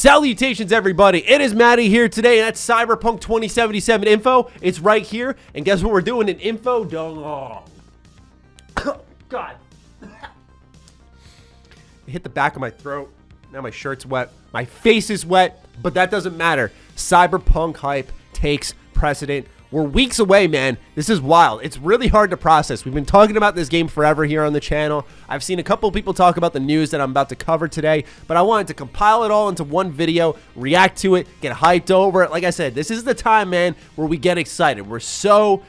Salutations, everybody. It is Maddie here today, and that's Cyberpunk 2077 info. It's right here, and guess what we're doing in info? Oh, God. It hit the back of my throat. Now my shirt's wet. My face is wet, but that doesn't matter. Cyberpunk hype takes precedent. We're weeks away, man. This is wild. It's really hard to process. We've been talking about this game forever here on the channel. I've seen a couple of people talk about the news that I'm about to cover today, but I wanted to compile it all into one video, react to it, get hyped over it. Like I said, this is the time, man, where we get excited. We're so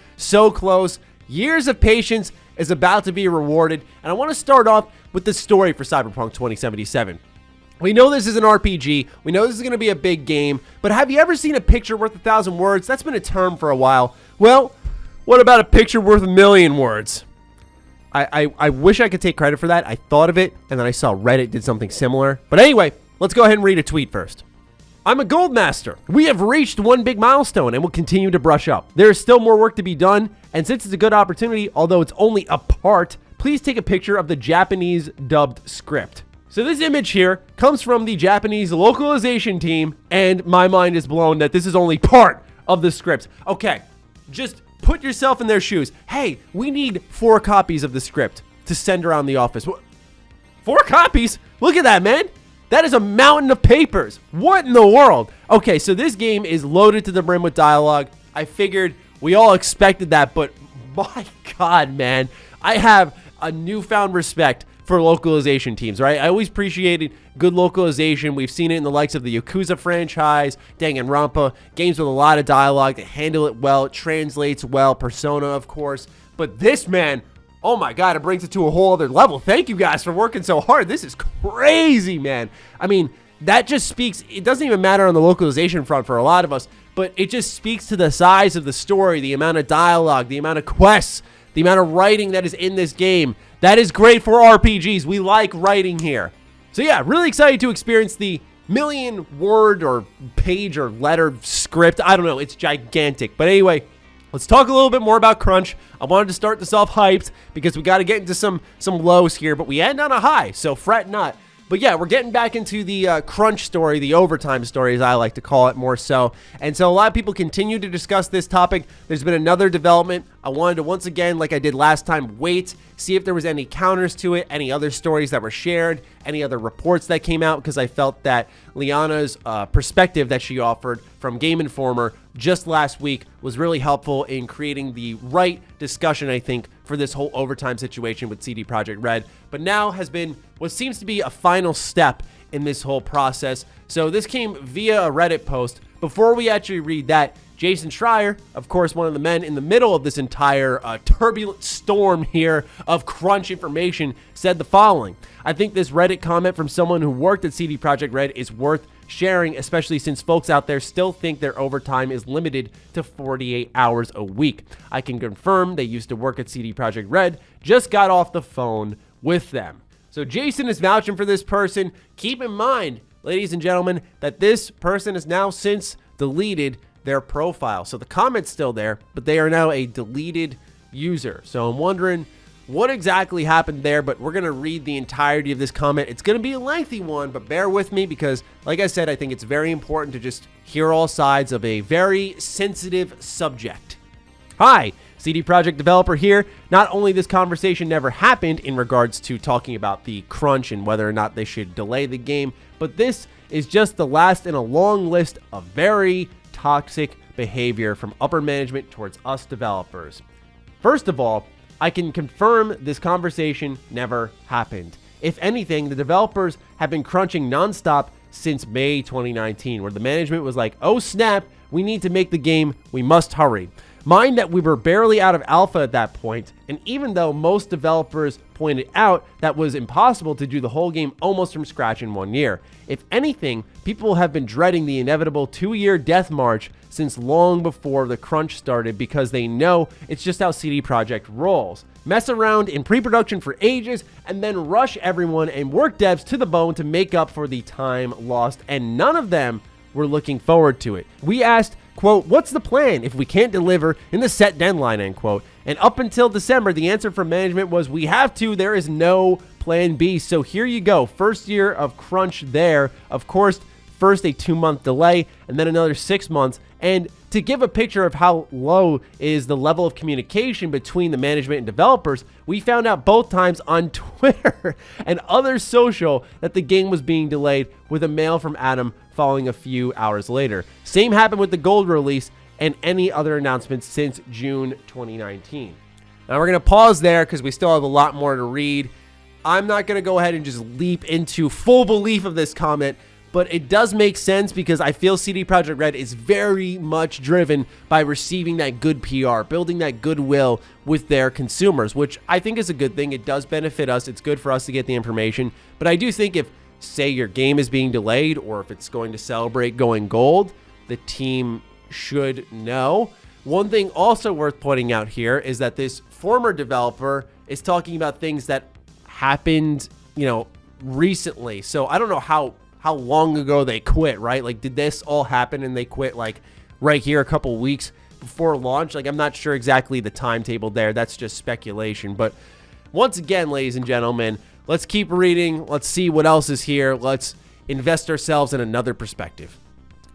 close. Years of patience is about to be rewarded, and I want to start off with the story for Cyberpunk 2077. We know this is an RPG, we know this is going to be a big game, but have you ever seen a picture worth 1,000 words? That's been a term for a while. Well, what about a picture worth 1,000,000 words? I wish I could take credit for that. I thought of it, and then I saw Reddit did something similar. But anyway, let's go ahead and read a tweet first. I'm a gold master. We have reached one big milestone and will continue to brush up. There is still more work to be done, and since it's a good opportunity, although it's only a part, please take a picture of the Japanese dubbed script. So this image here comes from the Japanese localization team, and my mind is blown that this is only part of the script. Okay, just put yourself in their shoes. Hey, we need 4 copies of the script to send around the office. 4 copies? Look at that, man. That is a mountain of papers. What in the world? Okay, so this game is loaded to the brim with dialogue. I figured we all expected that, but my God, man, I have a newfound respect for localization teams, right? I always appreciated good localization. We've seen it in the likes of the Yakuza franchise, Danganronpa, games with a lot of dialogue that handle it well, it translates well, Persona, of course. But this, man, oh my God, it brings it to a whole other level. Thank you guys for working so hard. This is crazy, man. I mean, that just speaks, it doesn't even matter on the localization front for a lot of us, but it just speaks to the size of the story, the amount of dialogue, the amount of quests, the amount of writing that is in this game. That is great for RPGs. We like writing here. So yeah, really excited to experience the 1,000,000 word or page or letter script. I don't know. It's gigantic. But anyway, let's talk a little bit more about crunch. I wanted to start this off hyped because we got to get into some lows here, but we end on a high, so fret not. But yeah, we're getting back into the crunch story, the overtime story, as I like to call it more so. And so a lot of people continue to discuss this topic. There's been another development. I wanted to, once again, like I did last time, wait, see if there was any counters to it, any other stories that were shared, any other reports that came out, because I felt that Liana's perspective that she offered from Game Informer just last week was really helpful in creating the right discussion, I think, for this whole overtime situation with CD Projekt Red. But now has been what seems to be a final step in this whole process. So this came via a Reddit post. Before we actually read that, Jason Schreier, of course, one of the men in the middle of this entire turbulent storm here of crunch information, said the following. I think this Reddit comment from someone who worked at CD Projekt Red is worth sharing, especially since folks out there still think their overtime is limited to 48 hours a week. I can confirm they used to work at CD Projekt Red, just got off the phone with them. So Jason is vouching for this person. Keep in mind, ladies and gentlemen, that this person has now since deleted their profile. So the comment's still there, but they are now a deleted user. So I'm wondering what exactly happened there, but we're going to read the entirety of this comment. It's going to be a lengthy one, but bear with me because, like I said, I think it's very important to just hear all sides of a very sensitive subject. Hi, CD Projekt developer here. Not only this conversation never happened in regards to talking about the crunch and whether or not they should delay the game, but this is just the last in a long list of very toxic behavior from upper management towards us developers. First of all, I can confirm this conversation never happened. If anything, the developers have been crunching nonstop since May 2019, where the management was like, oh snap, we need to make the game, we must hurry. Mind that we were barely out of alpha at that point, and even though most developers pointed out that was impossible to do the whole game almost from scratch in 1 year. If anything, people have been dreading the inevitable 2-year death march since long before the crunch started because they know it's just how CD Projekt rolls. Mess around in pre-production for ages and then rush everyone and work devs to the bone to make up for the time lost, and none of them were looking forward to it. We asked, quote, what's the plan if we can't deliver in the set deadline, end quote. And up until December, the answer from management was, we have to, there is no plan B. So here you go. First year of crunch there. Of course, first a 2-month delay and then another 6 months. And to give a picture of how low is the level of communication between the management and developers, we found out both times on Twitter and other social that the game was being delayed, with a mail from Adam following a few hours later. Same happened with the Gold release and any other announcements since June 2019. Now we're going to pause there because we still have a lot more to read. I'm not going to go ahead and just leap into full belief of this comment, but it does make sense because I feel CD Projekt Red is very much driven by receiving that good PR, building that goodwill with their consumers, which I think is a good thing. It does benefit us. It's good for us to get the information. But I do think if, say, your game is being delayed or if it's going to celebrate going gold, the team should know. One thing also worth pointing out here is that this former developer is talking about things that happened, recently. So I don't know how long ago they quit, right? Like, did this all happen and they quit like right here a couple weeks before launch? Like, I'm not sure exactly the timetable there. That's just speculation. But once again, ladies and gentlemen, let's keep reading. Let's see what else is here. Let's invest ourselves in another perspective.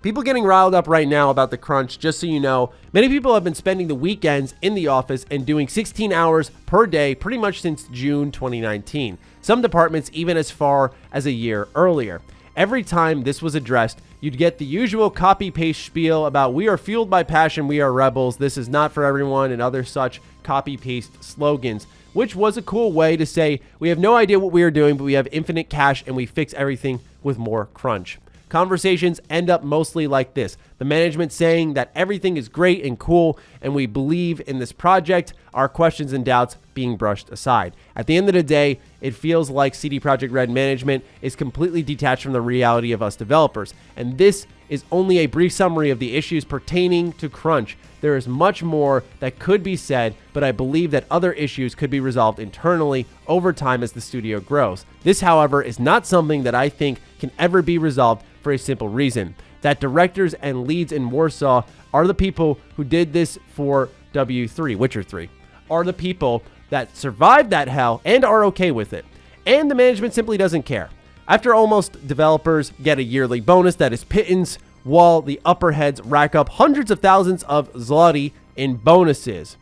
People getting riled up right now about the crunch. Just so you know, many people have been spending the weekends in the office and doing 16 hours per day pretty much since June 2019. Some departments even as far as a year earlier. Every time this was addressed, you'd get the usual copy-paste spiel about "we are fueled by passion, we are rebels, this is not for everyone," and other such copy-paste slogans, which was a cool way to say we have no idea what we are doing, but we have infinite cash and we fix everything with more crunch. Conversations end up mostly like this: the management saying that everything is great and cool and we believe in this project, our questions and doubts being brushed aside. At the end of the day, it feels like CD Projekt Red management is completely detached from the reality of us developers. And this is only a brief summary of the issues pertaining to crunch. There is much more that could be said, but I believe that other issues could be resolved internally over time as the studio grows. This, however, is not something that I think can ever be resolved for a simple reason: that directors and leads in Warsaw are the people who did this for W3, Witcher 3, are the people that survived that hell and are okay with it. And the management simply doesn't care. After almost, developers get a yearly bonus that is pittance, while the upper heads rack up hundreds of thousands of zloty in bonuses.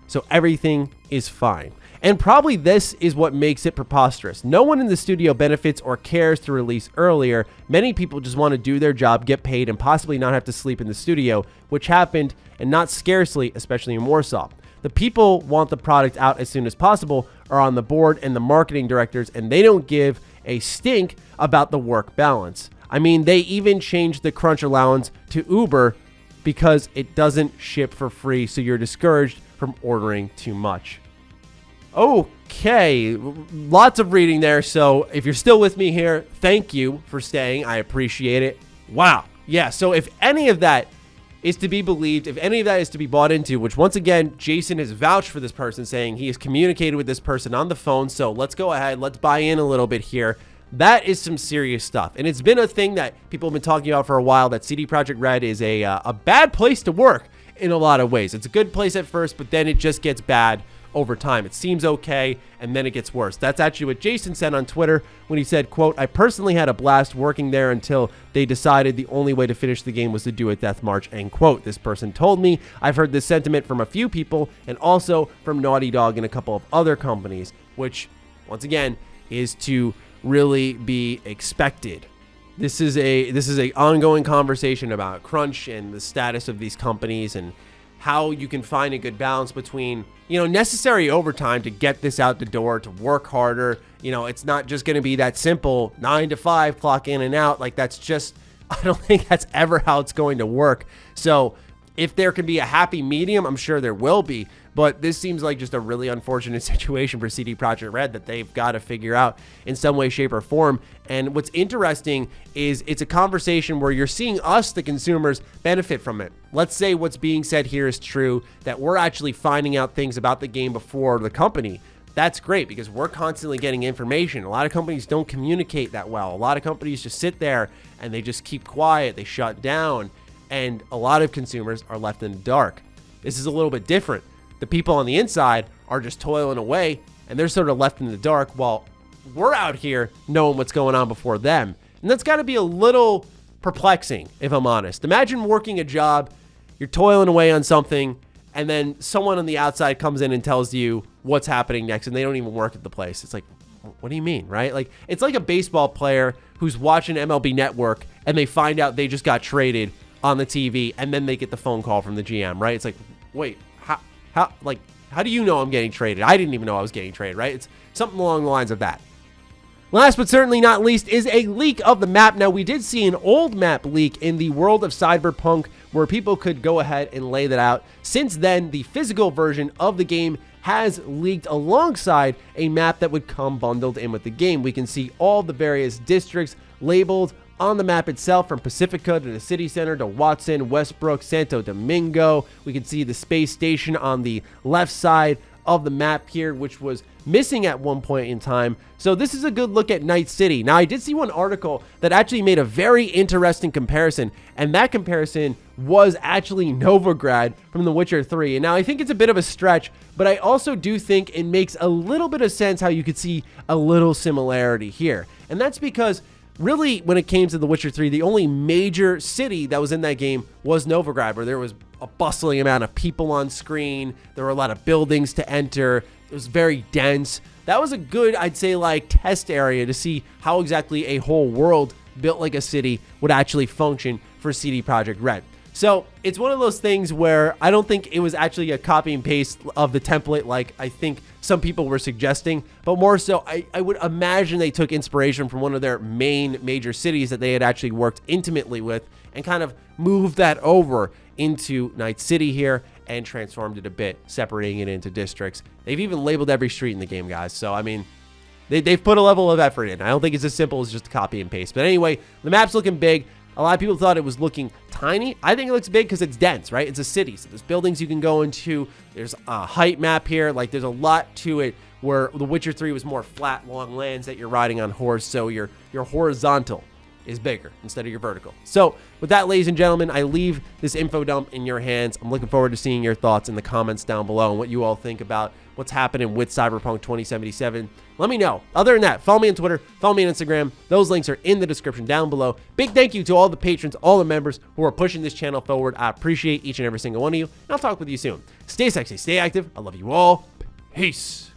So everything is fine. And probably this is what makes it preposterous. No one in the studio benefits or cares to release earlier. Many people just want to do their job, get paid, and possibly not have to sleep in the studio, which happened, and not scarcely, especially in Warsaw. The people want the product out as soon as possible, are on the board and the marketing directors, and they don't give a stink about the work balance. I mean, they even changed the crunch allowance to Uber because it doesn't ship for free, so you're discouraged from ordering too much. Okay, lots of reading there. So if you're still with me here, thank you for staying. I appreciate it. Wow. Yeah, so if any of that is to be believed, if any of that is to be bought into, which once again, Jason has vouched for this person, saying he has communicated with this person on the phone. So let's go ahead. Let's buy in a little bit here. That is some serious stuff. And it's been a thing that people have been talking about for a while, that CD Projekt Red is a bad place to work in a lot of ways. It's a good place at first, but then it just gets bad over time. It seems okay, and then it gets worse. That's actually what Jason said on Twitter when he said, quote, "I personally had a blast working there until they decided the only way to finish the game was to do a death march," end quote. This person told me, "I've heard this sentiment from a few people and also from Naughty Dog and a couple of other companies," which, once again, is to really be expected. This is a ongoing conversation about crunch and the status of these companies and how you can find a good balance between, necessary overtime to get this out the door, to work harder. It's not just going to be that simple 9 to 5 clock in and out. Like, that's just, I don't think that's ever how it's going to work. So if there can be a happy medium, I'm sure there will be. But this seems like just a really unfortunate situation for CD Projekt Red that they've got to figure out in some way, shape, or form. And what's interesting is it's a conversation where you're seeing us, the consumers, benefit from it. Let's say what's being said here is true, that we're actually finding out things about the game before the company. That's great because we're constantly getting information. A lot of companies don't communicate that well. A lot of companies just sit there and they just keep quiet. They shut down. And a lot of consumers are left in the dark. This is a little bit different. The people on the inside are just toiling away and they're sort of left in the dark while we're out here knowing what's going on before them. And that's got to be a little perplexing, if I'm honest. Imagine working a job, you're toiling away on something, and then someone on the outside comes in and tells you what's happening next, and they don't even work at the place. It's like, what do you mean, right? Like, it's like a baseball player who's watching MLB Network, and they find out they just got traded on the TV, and then they get the phone call from the GM, right? It's like, wait, how do you know I'm getting traded? I didn't even know I was getting traded, right? It's something along the lines of that. Last but certainly not least is a leak of the map. Now, we did see an old map leak in the world of Cyberpunk where people could go ahead and lay that out. Since then, the physical version of the game has leaked alongside a map that would come bundled in with the game. We can see all the various districts labeled on the map itself, from Pacifica to the city center to Watson, Westbrook, Santo Domingo. We can see the space station on the left side of the map here, which was missing at one point in time. So this is a good look at Night City. Now, I did see one article that actually made a very interesting comparison, and that comparison was actually Novigrad from The Witcher 3. And now I think it's a bit of a stretch, but I also do think it makes a little bit of sense how you could see a little similarity here. And that's because really, when it came to The Witcher 3, the only major city that was in that game was Novigrad, where there was a bustling amount of people on screen. There were a lot of buildings to enter. It was very dense. That was a good, I'd say, like, test area to see how exactly a whole world built like a city would actually function for CD Projekt Red. So it's one of those things where I don't think it was actually a copy and paste of the template like I think some people were suggesting, but more so I would imagine they took inspiration from one of their main major cities that they had actually worked intimately with and kind of moved that over into Night City here and transformed it a bit, separating it into districts. They've even labeled every street in the game, guys. So, I mean, they've put a level of effort in. I don't think it's as simple as just a copy and paste. But anyway, the map's looking big. A lot of people thought it was looking tiny. I think it looks big because it's dense, right? It's a city. So there's buildings you can go into. There's a height map here. Like, there's a lot to it, where The Witcher 3 was more flat, long lands that you're riding on horse. So your horizontal is bigger instead of your vertical. So with that, ladies and gentlemen, I leave this info dump in your hands. I'm looking forward to seeing your thoughts in the comments down below and what you all think about what's happening with Cyberpunk 2077. Let me know. Other than that, follow me on Twitter, follow me on Instagram. Those links are in the description down below. Big thank you to all the patrons, all the members who are pushing this channel forward. I appreciate each and every single one of you, and I'll talk with you soon. Stay sexy, stay active. I love you all. Peace.